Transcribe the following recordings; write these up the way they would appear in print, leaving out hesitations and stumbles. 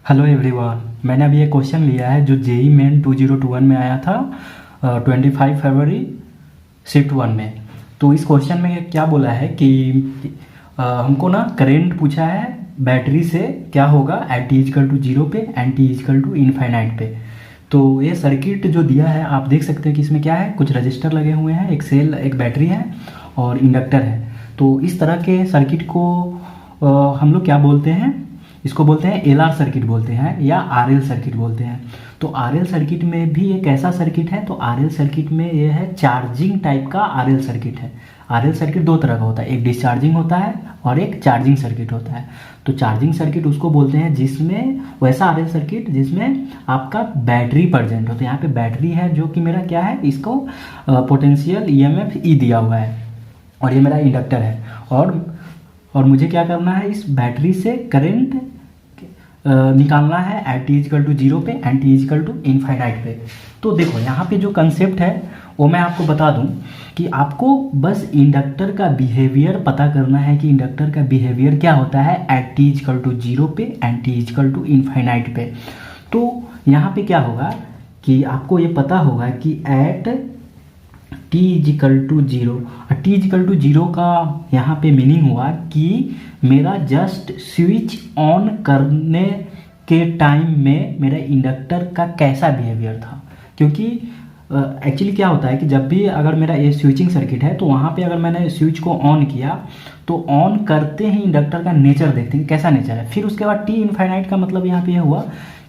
Hello everyone, मैंने अभी एक क्वेश्चन लिया है जो जेई मेन 2021 में आया था 25 फरवरी शिफ्ट 1 में। तो इस क्वेश्चन में क्या बोला है कि हमको ना करंट पूछा है बैटरी से क्या होगा at t equal to zero पे and t equal to infinite पे। तो ये सर्किट जो दिया है आप देख सकते हैं कि इसमें क्या है, कुछ रजिस्टर लगे हुए हैं, एक सेल, एक बैटरी है और इंडक्टर है। तो इस तरह के सर्किट को हम लोग क्या बोलते हैं, इसको बोलते हैं एलआर सर्किट बोलते हैं या आरएल सर्किट बोलते हैं। तो आरएल सर्किट में भी एक ऐसा सर्किट है, तो आरएल सर्किट में ये है चार्जिंग टाइप का आरएल सर्किट है। आरएल सर्किट दो तरह का होता है, एक डिस्चार्जिंग होता है और एक चार्जिंग सर्किट होता है। तो चार्जिंग सर्किट उसको बोलते हैं जिसमें, वैसा आरएल सर्किट जिसमें आपका बैटरी प्रेजेंट होता है। यहाँ पे बैटरी है जो कि मेरा क्या है, इसको पोटेंशियल ईएमएफ ई दिया हुआ है और ये मेरा इंडक्टर है और मुझे क्या करना है, इस बैटरी से करंट निकालना है at t equal to zero पे and t equal to infinite पे। तो देखो यहाँ पे जो कंसेप्ट है वो मैं आपको बता दूं कि आपको बस इंडक्टर का बिहेवियर पता करना है कि इंडक्टर का बिहेवियर क्या होता है at t equal to zero पे and t equal to infinite पे। तो यहाँ पे क्या होगा कि आपको ये पता होगा कि at t is equal to zero, t is equal to zero का यहाँ पे मीनिंग हुआ कि मेरा जस्ट स्विच ऑन करने के टाइम में मेरा इंडक्टर का कैसा बिहेवियर था। क्योंकि एक्चुअली क्या होता है कि जब भी अगर मेरा ये स्विचिंग सर्किट है तो वहाँ पे अगर मैंने स्विच को ऑन किया तो ऑन करते ही इंडक्टर का नेचर देखते हैं कैसा नेचर है। फिर उसके बाद टी इनफाइनाइट का मतलब यहाँ पे हुआ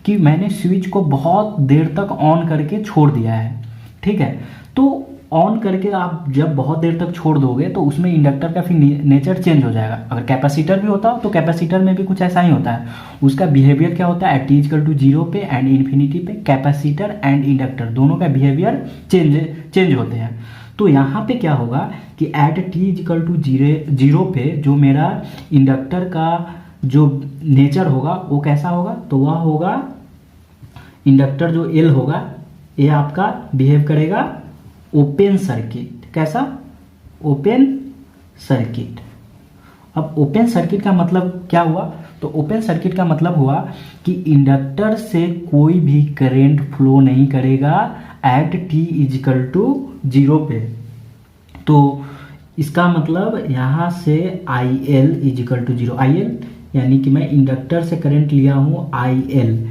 कि मैंने स्विच को बहुत देर तक ऑन करके छोड़ दिया है, ठीक है। तो ऑन करके आप जब बहुत देर तक छोड़ दोगे तो उसमें इंडक्टर का फिर नेचर चेंज हो जाएगा। अगर कैपेसिटर भी होता तो कैपेसिटर में भी कुछ ऐसा ही होता है। उसका बिहेवियर क्या होता है at t equal to zero पे एंड इन्फिनिटी पे कैपेसिटर एंड इंडक्टर दोनों का बिहेवियर चेंज होते हैं। तो यहाँ पे क्या होगा कि at t equal to zero पे जो मेरा इंडक्टर का जो नेचर होगा वो कैसा होगा, तो वह होगा इंडक्टर जो एल होगा ये आपका बिहेव करेगा ओपन सर्किट। कैसा? Open circuit. अब ओपन सर्किट का मतलब क्या हुआ, तो ओपन सर्किट का मतलब हुआ कि इंडक्टर से कोई भी करंट फ्लो नहीं करेगा at t is equal to zero पे। तो इसका मतलब यहाँ से I L equal to zero, I L यानी कि मैं इंडक्टर से करंट लिया हूँ आई एल।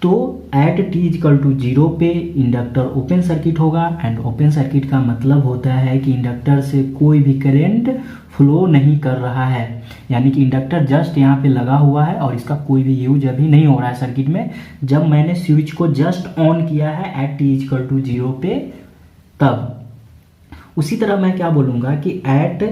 तो at t equal to zero पे इंडक्टर ओपन सर्किट होगा एंड ओपन सर्किट का मतलब होता है कि इंडक्टर से कोई भी करंट फ्लो नहीं कर रहा है, यानी कि इंडक्टर जस्ट यहाँ पे लगा हुआ है और इसका कोई भी यूज अभी नहीं हो रहा है सर्किट में। जब मैंने स्विच को जस्ट ऑन किया है at t equal to zero पे तब। उसी तरह मैं क्या बोलूँगा कि at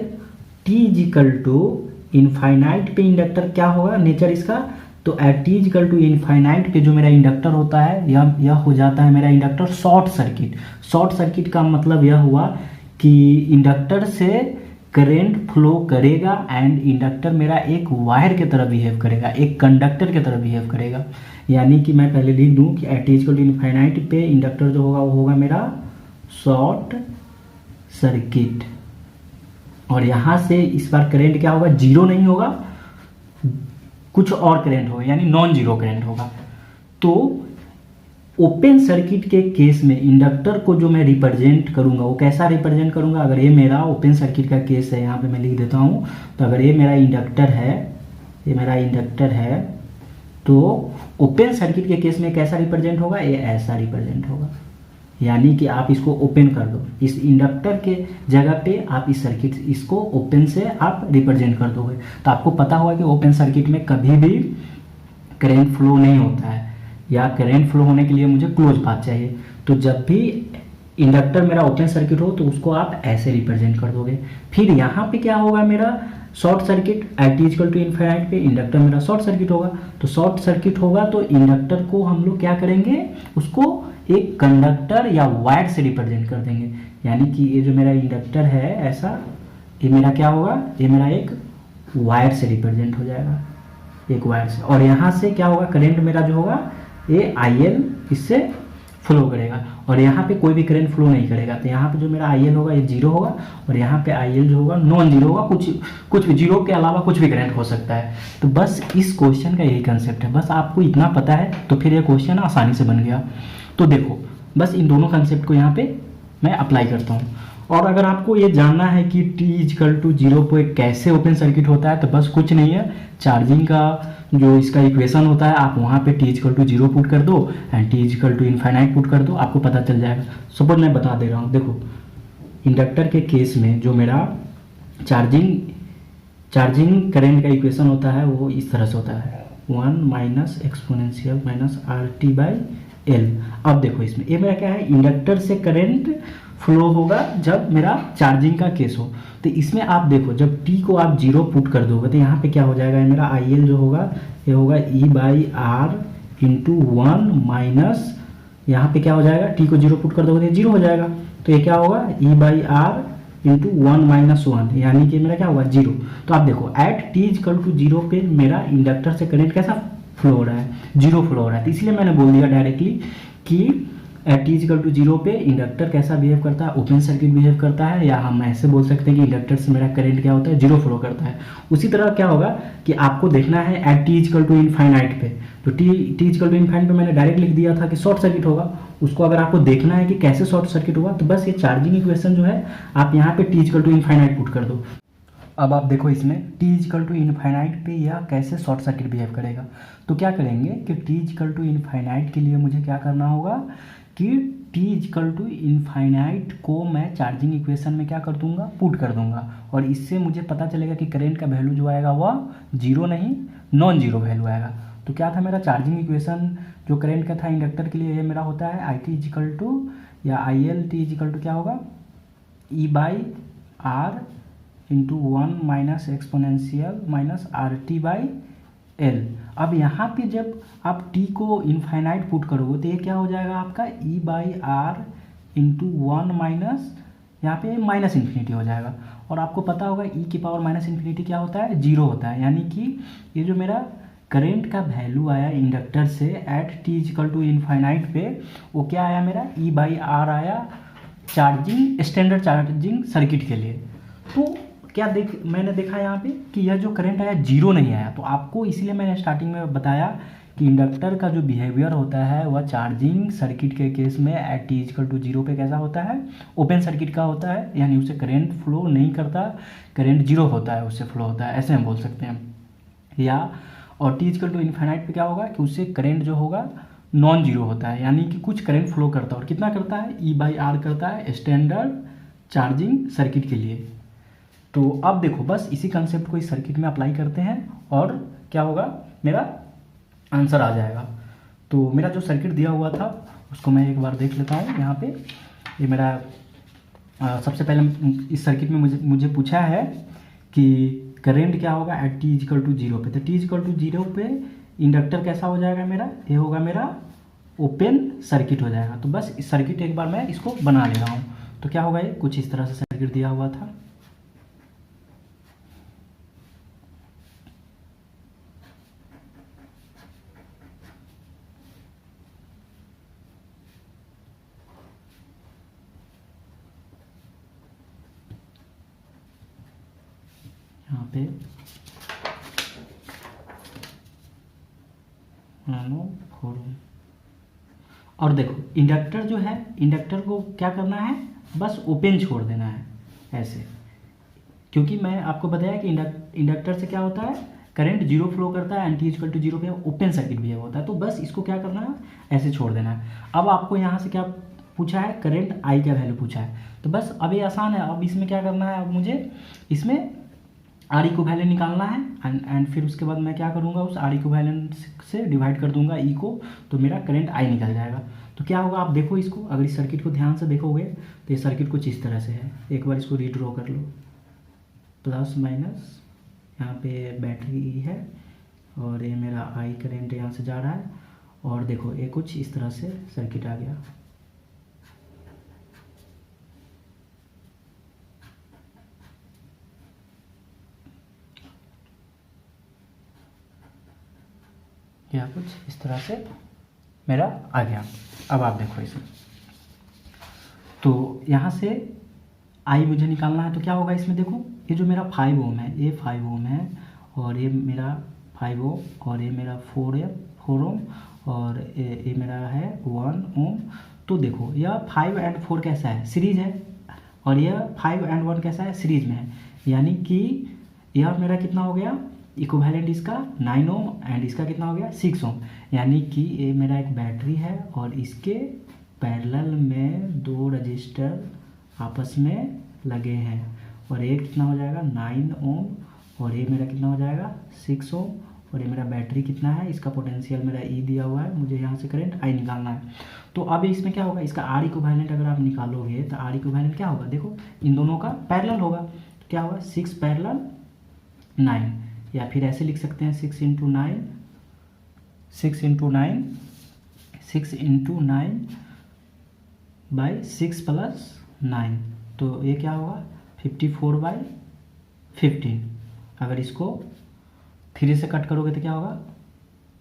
t equal to infinite पे इंडक्टर क्या होगा, नेचर इसका, तो at t equal to infinite पे जो मेरा इंडक्टर होता है यह हो जाता है मेरा inductor short circuit. Short circuit का मतलब यह हुआ कि इंडक्टर से करंट फ्लो करेगा एंड इंडक्टर मेरा एक वायर की तरह बिहेव करेगा, एक कंडक्टर की तरह बिहेव करेगा। यानी कि मैं पहले लिख दूं कि at t equal to infinite पे इंडक्टर जो होगा वो होगा मेरा शॉर्ट सर्किट और यहाँ से इस बार करंट क्या होगा, जीरो नहीं होगा, कुछ और करंट होगा यानी नॉन जीरो करंट होगा। तो ओपन सर्किट के केस में इंडक्टर को जो मैं रिप्रेजेंट करूंगा वो कैसा रिप्रेजेंट करूंगा, अगर ये मेरा ओपन सर्किट का केस है, यहाँ पे मैं लिख देता हूँ, तो अगर ये मेरा इंडक्टर है, ये मेरा इंडक्टर है, तो ओपन सर्किट के केस में कैसा रिप्रेजेंट होगा, ये ऐसा रिप्रेजेंट होगा। यानी कि आप इसको ओपन कर दो, इस इंडक्टर के जगह पे आप इस सर्किट इसको ओपन से आप रिप्रेजेंट कर दोगे तो आपको पता होगा कि ओपन सर्किट में कभी भी करंट फ्लो नहीं होता है या करंट फ्लो होने के लिए मुझे क्लोज पाथ चाहिए। तो जब भी इंडक्टर मेरा ओपन सर्किट हो तो उसको आप ऐसे रिप्रेजेंट कर दोगे। फिर यहाँ पे क्या होगा, मेरा short circuit at t equal to infinite पे इंडक्टर मेरा शॉर्ट सर्किट होगा। तो शॉर्ट सर्किट होगा तो इंडक्टर को हम लोग क्या करेंगे, उसको एक कंडक्टर या वायर से रिप्रेजेंट कर देंगे। यानी कि ये जो मेरा इंडक्टर है ऐसा, ये मेरा क्या होगा, ये मेरा एक वायर से रिप्रेजेंट हो जाएगा, एक वायर से। और यहाँ से क्या होगा, करंट मेरा जो होगा ये आई एल इससे फ्लो करेगा, और यहाँ पे कोई भी करंट फ्लो नहीं करेगा। तो यहाँ पे जो मेरा आई एल होगा ये जीरो होगा, और यहाँ पे आई एल जो होगा नॉन जीरो होगा, कुछ भी जीरो के अलावा कुछ भी करंट हो सकता है। तो बस इस क्वेश्चन का यही कंसेप्ट है, बस आपको इतना पता है तो फिर ये क्वेश्चन आसानी से बन गया। तो देखो बस इन दोनों कंसेप्ट को यहाँ पे मैं अप्लाई करता हूँ। और अगर आपको ये जानना है कि टी इजकल टू जीरो पे कैसे ओपन सर्किट होता है, तो बस कुछ नहीं है, चार्जिंग का जो इसका इक्वेशन होता है आप वहाँ पे t equal to zero put कर दो and t equal to infinite put कर दो, आपको पता चल जाएगा। सपोज मैं बता दे रहा हूँ, देखो इंडक्टर के केस में जो मेरा चार्जिंग करंट का इक्वेशन होता है वो इस तरह से होता है, 1 minus exponential minus R t by L. अब देखो इसमें ये मेरा क्या है, इंडक्टर से करंट फ्लो होगा जब मेरा चार्जिंग का केस हो। तो इसमें आप देखो जब टी को आप जीरो पुट कर दोगे तो यहाँ पे क्या हो जाएगा, मेरा आई एल जो होगा ये होगा E by R into 1 minus, यहाँ पे क्या हो जाएगा, टी को जीरो पुट कर दोगे तो जीरो हो जाएगा, तो ये क्या होगा E by R into 1 minus 1, यानी कि मेरा क्या होगा जीरो। तो आप देखो at t equal to zero पे मेरा इंडक्टर से करंट कैसा फ्लो हो रहा है, जीरो फ्लो हो रहा है। तो इसलिए मैंने बोल दिया डायरेक्टली कि at t equal to zero पे इंडक्टर कैसा बिहेव करता है, ओपन सर्किट बिहेव करता है, या हम ऐसे बोल सकते हैं कि इंडक्टर से मेरा करंट क्या होता है, जीरो फ्लो करता है। उसी तरह क्या होगा कि आपको देखना है at t equal to infinite पे, तो टी इजकल टू इनफाइनाइट पे मैंने डायरेक्ट लिख दिया था कि शॉर्ट सर्किट होगा। उसको अगर आपको देखना है कि कैसे शॉर्ट सर्किट होगा, तो बस ये चार्जिंग इक्वेशन जो है आप यहाँ पे t equal to infinite put कर दो। अब आप देखो इसमें टी इजकल टू इनफाइनाइट पे यह कैसे शॉर्ट सर्किट बिहेव करेगा। तो क्या करेंगे कि टी इजकल टू इनफाइनाइट के लिए मुझे क्या करना होगा कि टी इजकल टू इनफाइनाइट को मैं चार्जिंग इक्वेशन में क्या कर दूंगा, पुट कर दूंगा, और इससे मुझे पता चलेगा कि करंट का वैल्यू जो आएगा वह जीरो नहीं नॉन जीरो वैल्यू आएगा। तो क्या था मेरा चार्जिंग इक्वेशन जो करंट का था इंडक्टर के लिए, ये मेरा होता है आई टी इजकल टू या i l t equal to क्या होगा, E by R into 1 minus exponential minus R t by L. अब यहाँ पे जब आप t को इनफाइनाइट पुट करोगे तो ये क्या हो जाएगा आपका e by R into 1 minus, यहाँ पे माइनस इन्फिनिटी हो जाएगा। और आपको पता होगा e की पावर माइनस इन्फिनिटी क्या होता है, जीरो होता है, यानी कि ये जो मेरा करंट का वैल्यू आया इंडक्टर से at t equal to infinite पे, वो क्या आया मेरा e बाई आर आया चार्जिंग स्टैंडर्ड चार्जिंग सर्किट के लिए। तो क्या मैंने देखा यहाँ पे कि यह जो करंट आया जीरो नहीं आया। तो आपको इसलिए मैंने स्टार्टिंग में बताया कि इंडक्टर का जो बिहेवियर होता है वह चार्जिंग सर्किट के केस में at t equal to zero पे कैसा होता है, ओपन सर्किट का होता है, यानी उससे करंट फ्लो नहीं करता, करंट जीरो होता है उससे फ्लो होता है, ऐसे हम बोल सकते हैं। या और टी इजकल टू इनफाइनाइट पे क्या होगा कि उससे करंट जो होगा नॉन जीरो होता है, यानी कि कुछ करंट फ्लो करता है, और कितना करता है, ई बाई आर करता है स्टैंडर्ड चार्जिंग सर्किट के लिए। तो अब देखो बस इसी कंसेप्ट को इस सर्किट में अप्लाई करते हैं और क्या होगा, मेरा आंसर आ जाएगा। तो मेरा जो सर्किट दिया हुआ था उसको मैं एक बार देख लेता हूँ। यहाँ पे ये मेरा सबसे पहले इस सर्किट में मुझे पूछा है कि करंट क्या होगा at t equal to zero पे। तो टी इजकल टू जीरो पे इंडक्टर कैसा हो जाएगा मेरा, ये होगा मेरा ओपन सर्किट हो जाएगा। तो बस इस सर्किट एक बार मैं इसको बना ले रहा हूँ। तो क्या होगा, ये कुछ इस तरह से सर्किट दिया हुआ था। यहाँ पे नानो 4 ओम, और देखो इंडक्टर जो है, इंडक्टर को क्या करना है, बस ओपन छोड़ देना है ऐसे, क्योंकि मैं आपको बताया कि इंडक्टर से क्या होता है, करंट जीरो फ्लो करता है, टी इजकल टू जीरो पे ओपन सर्किट भी होता है। तो बस इसको क्या करना है, ऐसे छोड़ देना है। अब आपको यहाँ से क्या पूछा है, करंट आई का वैल्यू पूछा है। तो बस अब ये आसान है, अब इसमें क्या करना है, अब मुझे इसमें आर इक्विवेलेंट निकालना है एंड फिर उसके बाद मैं क्या करूँगा, उस आर इक्विवेलेंट से डिवाइड कर दूंगा ई को, तो मेरा करंट आई निकल जाएगा। तो क्या होगा, आप देखो इसको, अगर इस सर्किट को ध्यान से देखोगे तो ये सर्किट कुछ इस तरह से है। एक बार इसको रीड्रॉ कर लो, प्लस माइनस यहाँ पे बैटरी ई है और ये मेरा आई करंट यहाँ से जा रहा है, और देखो ये कुछ इस तरह से सर्किट आ गया। या कुछ इस तरह से मेरा आ गया। अब आप देखो इसमें, तो यहाँ से आई मुझे निकालना है, तो क्या होगा इसमें देखो, ये जो मेरा 5 ओम है, ये 5 ओम है, और ये मेरा 5 ओम, और ये मेरा 4 ओम, और ये मेरा है 1 ओम। तो देखो यह 5 एंड 4 कैसा है, सीरीज है, और यह 5 एंड 1 कैसा है, सीरीज में है। यानी कि यह मेरा कितना हो गया, इक्विवेलेंट इसका 9 ओम, एंड इसका कितना हो गया 6 ओम। यानी कि ये मेरा एक बैटरी है, और इसके पैरेलल में 2 रजिस्टर आपस में लगे हैं, और ये कितना हो जाएगा 9 ओम, और ये मेरा कितना हो जाएगा 6 ओम, और ये मेरा बैटरी कितना है, इसका पोटेंशियल मेरा ई दिया हुआ है, मुझे यहाँ से करंट आई निकालना है। तो अब इसमें क्या होगा, इसका आर इक्विवेलेंट अगर आप निकालोगे तो आर इक्विवेलेंट क्या होगा, देखो इन दोनों का पैरेलल होगा, तो क्या होगा 6 पैरेलल 9, या फिर ऐसे लिख सकते हैं 6 इंटू 9 बाई 6 प्लस 9, तो ये क्या होगा 54/15। अगर इसको 3 से कट करोगे तो क्या होगा,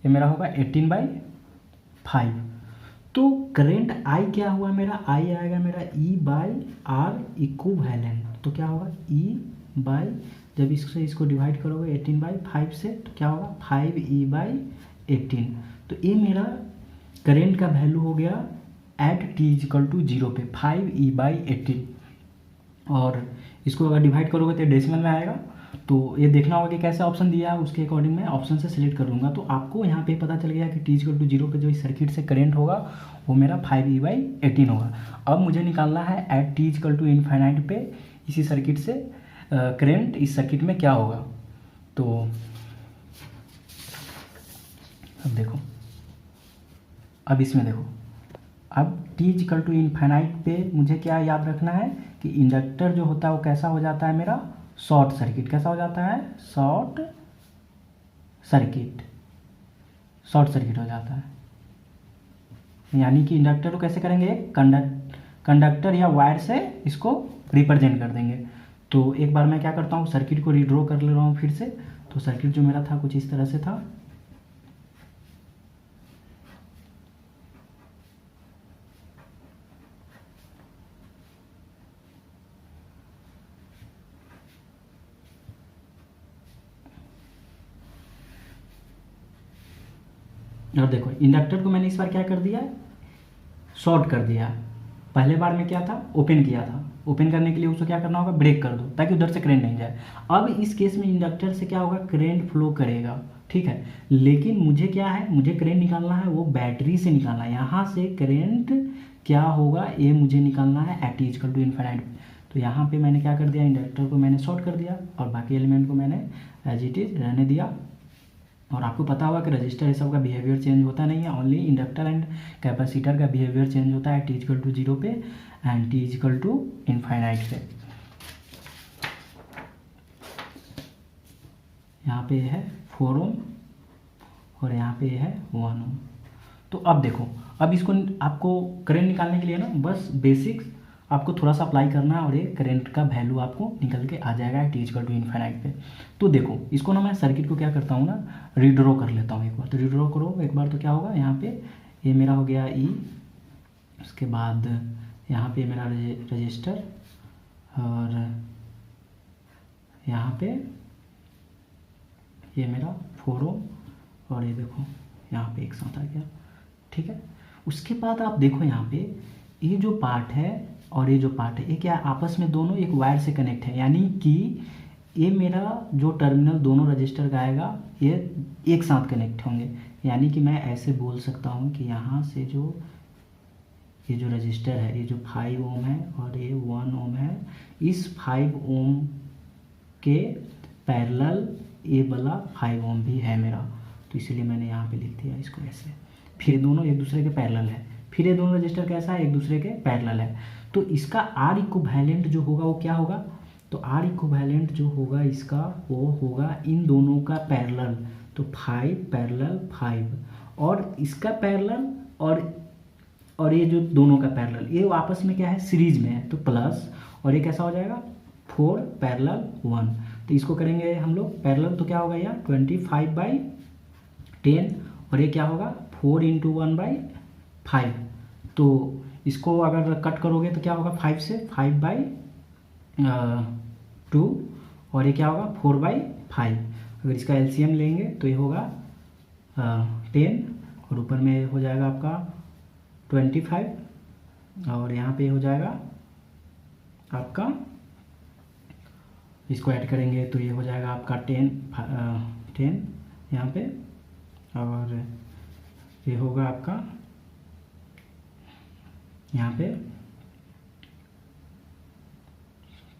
ये मेरा होगा 18/5। तो करंट आई क्या हुआ मेरा, आई आएगा मेरा E बाई आर इक्विवेलेंट। तो क्या होगा E बाई, जब इसको डिवाइड करोगे 18/5 से, तो क्या होगा 5E/18। तो ये मेरा करंट का वैल्यू हो गया एट t=0 पे 5E/18। और इसको अगर डिवाइड करोगे तो डेसिमल में आएगा। तो ये देखना होगा कि कैसे ऑप्शन दिया है, उसके अकॉर्डिंग मैं ऑप्शन से सिलेक्ट कर लूँगा। तो आपको यहाँ पे पता चल गया कि t=0 पे जो इस सर्किट से करंट होगा वो मेरा 5E/18 होगा। अब मुझे निकालना है एट t=∞ पे इसी सर्किट से करंट इस सर्किट में क्या होगा। तो अब देखो, अब इसमें देखो, अब t=∞ पे मुझे क्या याद रखना है कि इंडक्टर जो होता है वो कैसा हो जाता है मेरा, शॉर्ट सर्किट। कैसा हो जाता है, शॉर्ट सर्किट हो जाता है। यानी कि इंडक्टर को कैसे करेंगे, कंडक्टर या वायर से इसको रिप्रेजेंट कर देंगे। तो एक बार मैं क्या करता हूँ, सर्किट को रीड्रॉ कर ले रहा हूँ फिर से। तो सर्किट जो मेरा था कुछ इस तरह से था। और देखो इंडक्टर को मैंने इस बार क्या कर दिया, शॉर्ट कर दिया। पहले बार में क्या था, ओपन किया था। ओपन करने के लिए उसको क्या करना होगा, ब्रेक कर दो ताकि उधर से करंट नहीं जाए। अब इस केस में इंडक्टर से क्या होगा, करंट फ्लो करेगा, ठीक है। लेकिन मुझे क्या है, मुझे करंट निकालना है वो बैटरी से निकालना है। यहाँ से करंट क्या होगा ये मुझे निकालना है एट t=∞। तो यहाँ पे मैंने क्या कर दिया, इंडक्टर को मैंने शॉर्ट कर दिया और बाकी एलिमेंट को मैंने एज इट इज रहने दिया। और आपको पता होगा कि रजिस्टर ये सब का बिहेवियर चेंज होता नहीं है, ओनली इंडक्टर एंड कैपेसिटर का बिहेवियर चेंज होता है t=0 पे एंड t=∞ पे। यहाँ पे है 4 ओम और यहाँ पे है 1 ओम। तो अब देखो, अब इसको आपको करंट निकालने के लिए ना बस बेसिक्स आपको थोड़ा सा अप्लाई करना है और ये करंट का वैल्यू आपको निकल के आ जाएगा t=∞ पे। तो देखो इसको ना मैं सर्किट को क्या करता हूँ ना, रीड्रॉ कर लेता हूँ एक बार। तो रीड्रॉ करो एक बार, तो क्या होगा, यहाँ पे ये मेरा हो गया E, उसके बाद यहाँ पे मेरा रजिस्टर, और यहाँ पे ये मेरा 4 ओम, और ये देखो यहाँ पे एक साथ आ गया, ठीक है। उसके बाद आप देखो यहाँ पे ये जो पार्ट है और ये जो पार्ट है, ये क्या आपस में दोनों एक वायर से कनेक्ट है। यानी कि ये मेरा जो टर्मिनल दोनों रजिस्टर का आएगा ये एक साथ कनेक्ट होंगे। यानी कि मैं ऐसे बोल सकता हूँ कि यहाँ से जो ये जो रजिस्टर है, ये जो 5 ओम है और ये 1 ओम है, इस 5 ओम के पैरेलल ये वाला 5 ओम भी है मेरा। तो इसलिए मैंने यहाँ पे लिख दिया इसको ऐसे। फिर दोनों एक दूसरे के पैरेलल है, फिर ये दोनों रजिस्टर कैसा है, एक दूसरे के पैरेलल है। तो इसका आर इक्विवेलेंट जो होगा वो क्या होगा, तो आर इक्विवेलेंट जो होगा इसका वो होगा इन दोनों का पैरेलल। तो 5 पैरेलल 5 और इसका पैरेलल और ये जो दोनों का पैरेलल, ये आपस में क्या है, सीरीज में है, तो प्लस, और ये कैसा हो जाएगा 4 पैरेलल 1। तो इसको करेंगे हम लोग पैरेलल, तो क्या होगा यार 25/10, और ये क्या होगा 4 × 1/5। तो इसको अगर कट करोगे तो क्या होगा, 5 से 5/2 और ये क्या होगा 4/5। अगर इसका एलसीएम लेंगे तो ये होगा 10 और ऊपर में हो जाएगा आपका 25 और यहाँ पे हो जाएगा आपका, इसको ऐड करेंगे तो ये हो जाएगा आपका 10 यहाँ पे, और ये होगा आपका यहाँ पे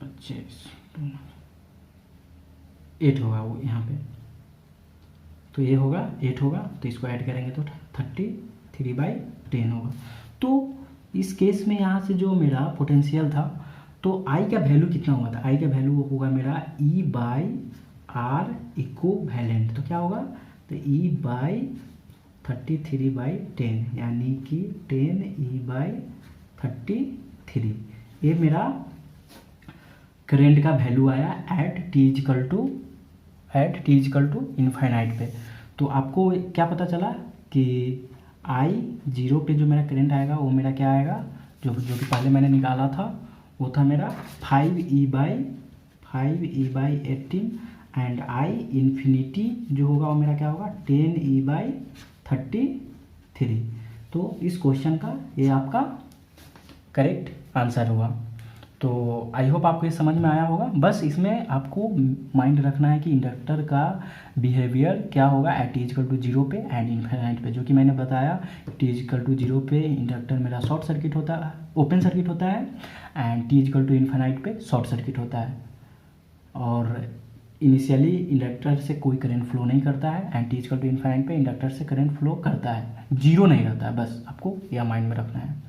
25 8 होगा वो यहाँ पे, तो ये होगा 8 होगा, तो इसको ऐड करेंगे तो 33/10 होगा। तो इस केस में यहाँ से जो मेरा पोटेंशियल था, तो आई का वैल्यू कितना हुआ था, आई का वैल्यू होगा मेरा E/R इक्विवेलेंट। तो क्या होगा, तो E/33/10 यानी कि 10E/33, ये मेरा करेंट का वैल्यू आया at t is equal to infinite पे। तो आपको क्या पता चला कि आई 0 पे जो मेरा करंट आएगा वो मेरा क्या आएगा, जो कि पहले मैंने निकाला था वो था मेरा 5E/18 एंड आई इन्फिनिटी जो होगा वो मेरा क्या होगा 10E/33। तो इस क्वेश्चन का ये आपका करेक्ट आंसर होगा। तो आई होप आपको ये समझ में आया होगा। बस इसमें आपको माइंड रखना है कि इंडक्टर का बिहेवियर क्या होगा एट टी इजिकल टू 0 पे एंड इनफाइनाइट पे, जो कि मैंने बताया टी इजिकल टू 0 पे इंडक्टर मेरा शॉर्ट सर्किट होता है, ओपन सर्किट होता है, and t is equal to infinite पे शॉर्ट सर्किट होता है। और इनिशियली इंडक्टर से कोई करंट फ्लो नहीं करता है and t is equal to infinite पे इंडक्टर से करंट फ्लो करता है, जीरो नहीं रहता है। बस आपको यह माइंड में रखना है।